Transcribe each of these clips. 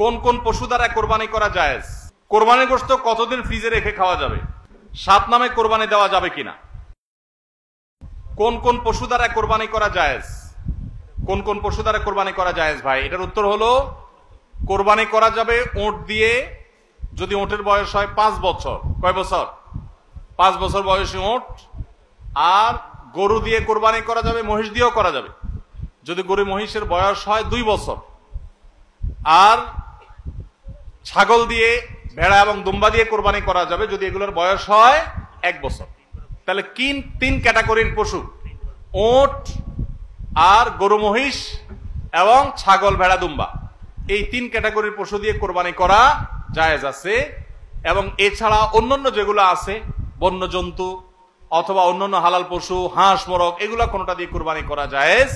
কোন কোন পশু দ্বারা কোরবানি করা জায়েজ? কোরবানির গোশত কতদিন ফ্রিজে রেখে খাওয়া যাবে? 7 নামে কোরবানি দেওয়া যাবে কিনা? কোন কোন পশু দ্বারা কোরবানি করা জায়েজ? কোন কোন পশু দ্বারা কোরবানি করা জায়েজ ভাই? এটার উত্তর হলো, কোরবানি করা যাবে ওঁট দিয়ে, যদি ওঁটের বয়স হয় 5 বছর। কয় বছর? 5 বছর বয়সী ওঁট। আর গরু দিয়ে কোরবানি করা যাবে, মহিষ দিয়েও করা যাবে যদি গরু মহিষের বয়স হয় 2 বছর। আর ছাগল দিয়ে, ভেড়া এবং দুম্বা দিয়ে কোরবানি করা যাবে যদি এগুলোর বয়স হয় 1 বছর। তাহলে 3 ক্যাটাগরির পশু, ওঁট আর গরু মহিষ এবং ছাগল ভেড়া দুম্বা, এই 3 ক্যাটাগরির পশু দিয়ে কোরবানি করা জায়েজ আছে। এবং এছাড়া অন্যান্য যেগুলো আছে, বন্য জন্তু অথবা অন্যান্য হালাল পশু, হাঁস মোরগ, এগুলা কোনোটা দিয়ে কোরবানি করা জায়েজ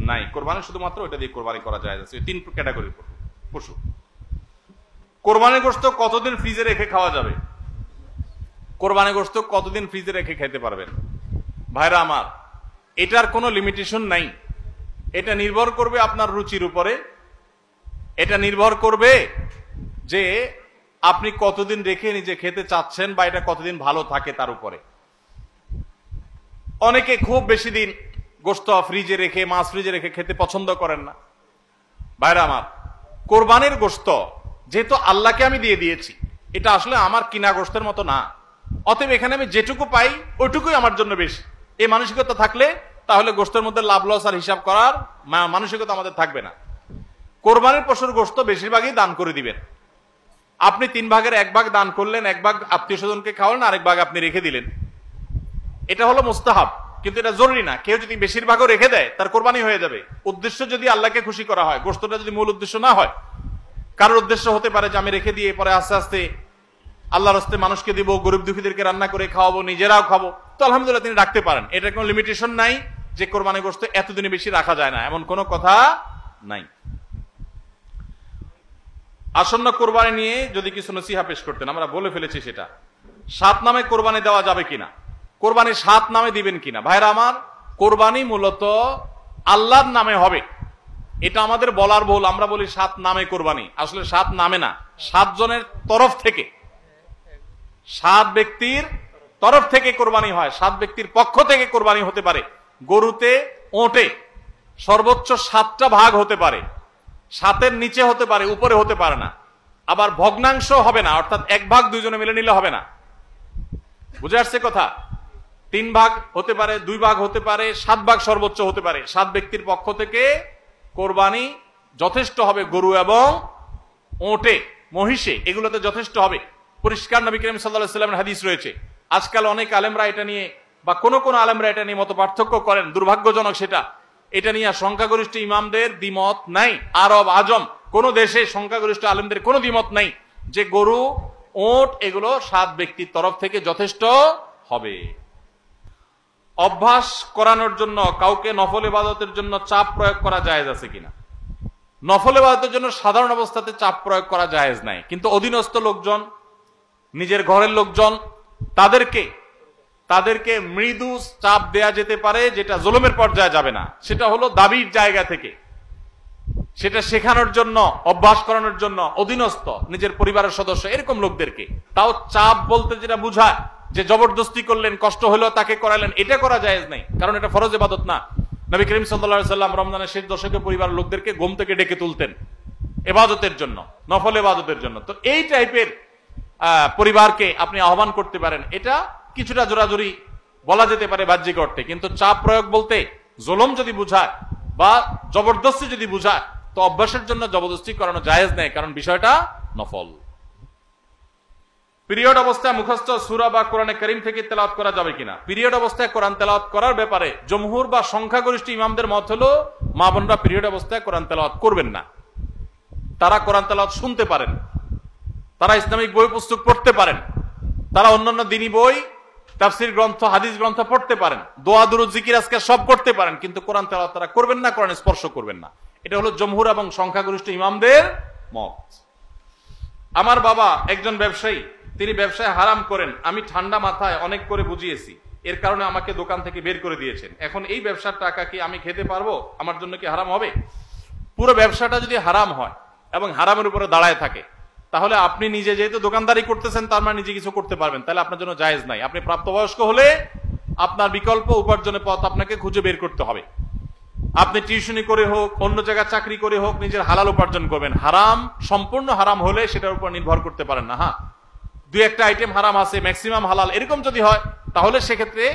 নাই। কোরবানি শুধুমাত্র ওইটা দিয়ে কোরবানি করা জায়েজ আছে, 3 ক্যাটাগরির পশু। কোরবানির গোশত কতদিন ফ্রিজে রেখে খাওয়া যাবে? কোরবানির গোশত কতদিন ফ্রিজে রেখে খেতে পারবেন? ভাইরা আমার, এটার কোনো লিমিটেশন নাই। এটা নির্ভর করবে আপনার রুচির উপরে। এটা নির্ভর করবে যে আপনি কতদিন রেখে নিজে খেতে চাচ্ছেন বা এটা কতদিন ভালো থাকে তার উপরে। অনেকে খুব বেশি দিন গোশত ফ্রিজে রেখে, মাছ ফ্রিজে রেখে খেতে পছন্দ করেন না। ভাইরা আমার, কোরবানির গোশত যেহেতু আল্লাহকে আমি দিয়ে দিয়েছি, এটা আসলে আমার কিনা গোশতের মতো না। অতএব এখানে আমি যেটুকু পাই ওইটুকুই আমার জন্য বেশি, এই মানসিকতা থাকলে তাহলে গোশতের মধ্যে লাভ লস আর হিসাব করার মানসিকতা আমাদের থাকবে না। কোরবানির পশুর গোশত বেশিরভাগই দান করে দিবেন। আপনি 3 ভাগের 1 ভাগ দান করলেন, 1 ভাগ আত্মীয় স্বজনকে খাওয়ালেন, আরেক ভাগ আপনি রেখে দিলেন। এটা হলো মুস্তাহাব, কিন্তু এটা জরুরি না। কেউ যদি বেশিরভাগও রেখে দেয় তার কোরবানি হয়ে যাবে। উদ্দেশ্য যদি আল্লাহকে খুশি করা হয়, গোশতটা যদি মূল উদ্দেশ্য না হয়। কারোর উদ্দেশ্য হতে পারে যে আমি রেখে দিয়ে পরে আস্তে আস্তে আল্লাহর রাস্তায় মানুষকে দিব, গরিব দুঃখীদেরকে রান্না করে খাওয়াবো, নিজেরাও খাবো, তো আলহামদুলিল্লাহ তিনি রাখতে পারেন। এটার কোনো লিমিটেশন নাই যে কোরবানি গোশত এতদিনে বেশি রাখা যায় না, এমন কোনো কথা নাই। আসন্ন কোরবানি নিয়ে যদি কিছু নসিহা পেশ করতেন, আমরা বলে ফেলেছি সেটা। 7 নামে কোরবানি দেওয়া যাবে কিনা, কোরবানি 7 নামে দিবেন কিনা? ভাইরা আমার, কোরবানি মূলত আল্লাহর নামে হবে, এটা আমাদের বলার ভুল। আমরা বলি 7 নামে কোরবানি, আসলে 7 নামে না, 7 জনের তরফ থেকে, 7 ব্যক্তির তরফ থেকে কোরবানি হয়, 7 ব্যক্তির পক্ষ থেকে কোরবানি হতে পারে। গরুতে, ওঁটে সর্বোচ্চ 7টা ভাগ হতে পারে, 7-এর নিচে হতে পারে, উপরে হতে পারে না। আবার ভগ্নাংশ হবে না, অর্থাৎ 1 ভাগ 2 জনে মিলে নিলে হবে না। বুঝে আসছে কথা? 3 ভাগ হতে পারে, 2 ভাগ হতে পারে, 7 ভাগ সর্বোচ্চ হতে পারে। 7 ব্যক্তির পক্ষ থেকে কোরবানি যথেষ্ট হবে। গরু এবং ওঁটে, মহিষে, এগুলোতে যথেষ্ট হবে। পরিষ্কার নবী করিম সাল্লাল্লাহু আলাইহি ওয়াসাল্লামের হাদিস রয়েছে। আজকাল অনেক আলেমরা এটা নিয়ে, বা কোন আলেমরা এটা নিয়ে মত পার্থক্য করেন, দুর্ভাগ্যজনক সেটা। এটা নিয়ে সংখ্যাগরিষ্ঠ ইমামদের দ্বিমত নাই। আরব আজম কোন দেশে সংখ্যাগরিষ্ঠ আলেমদের কোনো দ্বিমত নাই যে গরু, ওঁট এগুলো 7 ব্যক্তির তরফ থেকে যথেষ্ট হবে। অভ্যাস করানোর জন্য কাউকে নফল ইবাদতের জন্য চাপ প্রয়োগ করা জায়েজ আছে কিনা? নফল ইবাদতের জন্য সাধারণ অবস্থাতে চাপ প্রয়োগ করা জায়েজ নাই, কিন্তু অধীনস্থ লোকজন, নিজের ঘরের লোকজন, তাদেরকে মৃদু চাপ দেয়া যেতে পারে, যেটা জুলুমের পর্যায়ে যাবে না। সেটা হলো দাবির জায়গা থেকে, সেটা শেখানোর জন্য, অভ্যাস করানোর জন্য অধীনস্থ নিজের পরিবারের সদস্য এরকম লোকদেরকে। তাও চাপ বলতে যেটা বুঝায় যে জবরদস্তি করলেন, কষ্ট হলো তাকে করালেন, এটা করা জায়েজ নাই, কারণ এটা ফরজ ইবাদত না। নবী করিম সাল্লাল্লাহু আলাইহি ওয়াসাল্লাম রমজানের শেষ দশকে পরিবারের লোকদেরকে ঘুম থেকে ডেকে তুলতেন ইবাদতের জন্য, নফল ইবাদতের জন্য। তো এই টাইপের পরিবারকে আপনি আহ্বান করতে পারেন, এটা কিছুটা জোরাজুরি বলা যেতে পারে বাহ্যিক অর্থে। কিন্তু চাপ প্রয়োগ বলতে জুলুম যদি বুঝায় বা জবরদস্তি যদি বুঝায়, তো অভ্যাসের জন্য জবরদস্তি করানো জায়েজ নেই, কারণ বিষয়টা নফল। পিরিয়ড অবস্থায় মুখস্থ সূরা বা কোরআনে কারীম থেকে তেলাওয়াত করা যাবে কিনা? পিরিয়ড অবস্থায় কোরআন তেলাওয়াত করার ব্যাপারে জমহুর বা সংখ্যাগরিষ্ঠ ইমামদের মত হলো মা বোনরা পিরিয়ড অবস্থায় কোরআন তেলাওয়াত করবেন না। তারা কোরআন তেলাওয়াত শুনতে পারেন, তারা ইসলামিক বই পুস্তক পড়তে পারেন, তারা অন্যান্য দ্বীনি বই, তাফসীর গ্রন্থ, হাদিস গ্রন্থ পড়তে পারেন, দোয়া দুরূদ জিকির আজকার সব করতে পারেন, কিন্তু কোরআন তেলাওয়াত তারা করবেন না, কোরআন স্পর্শ করবেন না। এটা হলো জমহুর এবং সংখ্যাগরিষ্ঠ ইমামদের মত। আমার বাবা একজন ব্যবসায়ী, তিনি ব্যবসায় হারাম করেন। আমি ঠান্ডা মাথায় অনেক করে বুঝিয়েছি, এর কারণে আমাকে দোকান থেকে বের করে দিয়েছেন। এখন এই ব্যবসার টাকা কি আমি খেতে পারবো? আমার জন্য কি হারাম হবে? পুরো ব্যবসাটা যদি হারাম হয় এবং হারামের উপরে দাঁড়ায় থাকে, তাহলে আপনি নিজে যেহেতু দোকানদারি করতেছেন তার মানে নিজে কিছু করতে পারবেন, তাহলে আপনার জন্য জায়েজ নাই। আপনি প্রাপ্তবয়স্ক হলে আপনার বিকল্প উপার্জনের পথ আপনাকে খুঁজে বের করতে হবে। আপনি টিউশনি করে হোক, অন্য জায়গায় চাকরি করে হোক, নিজের হালাল উপার্জন করবেন। হারাম সম্পূর্ণ হারাম হলে সেটার উপর নির্ভর করতে পারেন না। হ্যাঁ, দুই একটা আইটেম হারাম আছে, ম্যাক্সিমাম হালাল, এরকম যদি হয় তাহলে সেক্ষেত্রে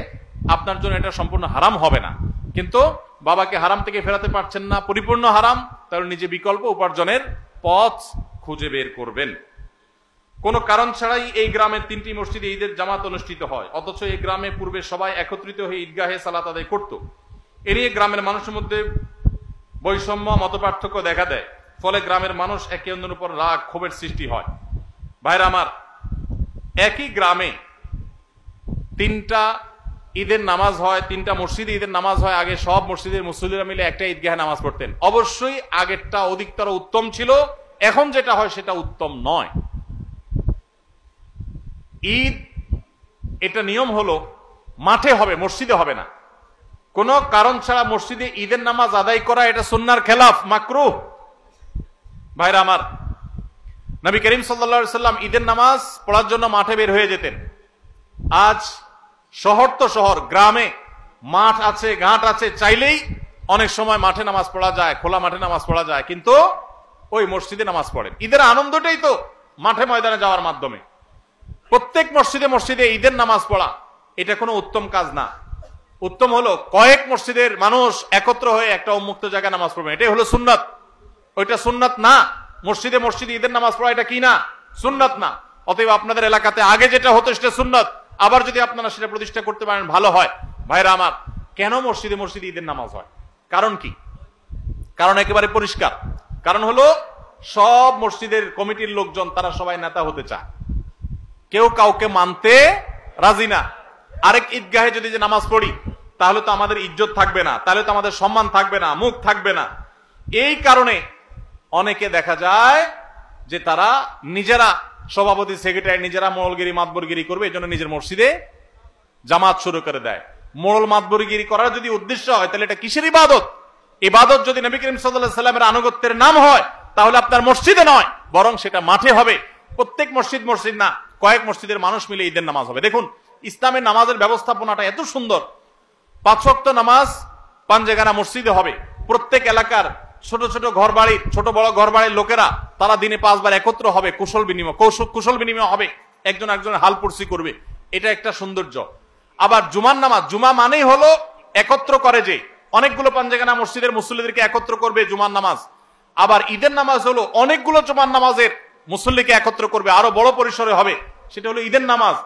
আপনার জন্য এটা সম্পূর্ণ হারাম হবে না। কিন্তু বাবাকে হারাম থেকে ফেরাতে পারছেন না, পরিপূর্ণ হারাম, তাহলে নিজে বিকল্প উপার্জনের পথ খুঁজে বের করবেন। কোন কারণ ছাড়াই এই গ্রামের 3টি মসজিদে ঈদের জামাত অনুষ্ঠিত হয়, অথচ এই গ্রামে পূর্বে সবাই একত্রিত হয়ে ঈদগাহে সালাত আদায় করত। এ নিয়ে গ্রামের মানুষের মধ্যে বৈষম্য, মতপার্থক্য দেখা দেয়। ফলে গ্রামের মানুষ একে অন্যের উপর রাগ, ক্ষোভের সৃষ্টি হয়। ভাইরা আমার, একই গ্রামে 3টা ঈদের নামাজ হয়, 3টা মসজিদে ঈদের নামাজ হয়। আগে সব মসজিদের মুসল্লিরা মিলে একটা ঈদগাহে নামাজ পড়তেন। অবশ্যই আগেরটা অধিকতর উত্তম ছিল, এখন যেটা হয় সেটা উত্তম নয়। ঈদ এটা নিয়ম হলো মাঠে হবে, মসজিদে হবে না। কোন কারণ ছাড়া মসজিদে ঈদের নামাজ আদায় করা এটা সুন্নাহর খেলাফ, মাকরুহ। ভাইরা আমার, নবী করিম সাল্লাল্লাহু আলাইহি সাল্লাম ঈদের নামাজ পড়ার জন্য মাঠে বের হয়ে যেতেন। আজ শহর তো শহর, গ্রামে মাঠ আছে, ঘাট আছে, চাইলেই অনেক সময় মাঠে নামাজ পড়া যায়, খোলা মাঠে নামাজ পড়া যায়, কিন্তু ওই মসজিদে নামাজ পড়েন। ঈদের আনন্দটাই তো মাঠে ময়দানে যাওয়ার মাধ্যমে। প্রত্যেক মসজিদে মসজিদে ঈদের নামাজ পড়া এটা কোনো উত্তম কাজ না। উত্তম হলো কয়েক মসজিদের মানুষ একত্র হয়ে একটা উন্মুক্ত জায়গায় নামাজ পড়বেন, এটাই হলো সুন্নাত। ওইটা সুন্নাত না। মসজিদে মসজিদে ঈদের নামাজ পড়া এটা কি না? সুন্নাত না। অতএব আপনাদের এলাকাতে আগে যেটা হতো সেটা সুন্নাত, আবার যদি আপনারা সেটা প্রতিষ্ঠা করতে পারেন ভালো হয়। ভাইরা আমার, কেন মসজিদে মসজিদে ঈদের নামাজ হয়? কারণ কি? কারণ একেবারে পরিষ্কার। কারণ হলো সব মসজিদের কমিটির লোকজন তারা সবাই নেতা হতে চায়, কেউ কাউকে মানতে রাজি না। আরেক ঈদগাহে যদি যে নামাজ পড়ি তাহলে তো আমাদের ইজ্জত থাকবে না, তাহলে তো আমাদের সম্মান থাকবে না, মুখ থাকবে না। এই কারণে অনেকে দেখা যায় যে তারা নিজেরা সভাপতি, সেক্রেটারি, নিজেরা মোড়লগিরি, মাতবরগিরি করবে, এই জন্য নিজের মসজিদে জামাত শুরু করে দেয়। মোড়ল মাতবরগিরি করার যদি উদ্দেশ্য হয় তাহলে এটা কিসের ইবাদত? ইবাদত যদি নবী করিম সাল্লাল্লাহু আলাইহি সাল্লামের আনুগত্যের নাম হয় তাহলে আপনার মসজিদে নয়, বরং সেটা মাঠে হবে। প্রত্যেক মসজিদ মসজিদ না, কয়েক মসজিদের মানুষ মিলে ঈদের নামাজ হবে। দেখুন, ইসলামের নামাজের ব্যবস্থাপনাটা এত সুন্দর। 5 ওয়াক্ত নামাজ পাঞ্জেগানা মসজিদে হবে। প্রত্যেক এলাকার ছোট ছোট ঘর বাড়ির, ছোট বড় ঘর বাড়ির লোকেরা তারা দিনে 5 বার একত্র হবে, কুশল বিনিময় হবে, একজন একজনের হাল পুরসি করবে। এটা একটা সৌন্দর্য। আবার জুমার নামাজ, জুমা মানেই হলো একত্র করে, যে অনেকগুলো পাঞ্জেগানা মসজিদের মুসল্লিদেরকে একত্র করবে জুমার নামাজ। আবার ঈদের নামাজ হলো অনেকগুলো জুমার নামাজের মুসল্লিকে একত্র করবে, আরো বড় পরিসরে হবে, সেটা হলো ঈদের নামাজ।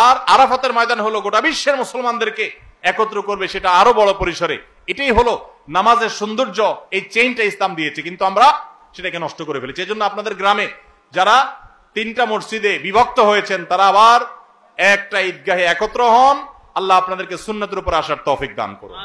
আর আরাফাতের ময়দান হলো গোটা বিশ্বের মুসলমানদেরকে একত্র করবে, সেটা আরো বড় পরিসরে। এটাই হলো নামাজের সৌন্দর্য। এই চেইনটা ইসলাম দিয়েছে, কিন্তু আমরা সেটাকে নষ্ট করে ফেলেছি। এজন্য আপনাদের গ্রামে যারা 3টা মসজিদে বিভক্ত হয়েছেন তারা আবার একটা ঈদগাহে একত্র হন। আল্লাহ আপনাদেরকে সুন্নতের উপর আসার তৌফিক দান করুন।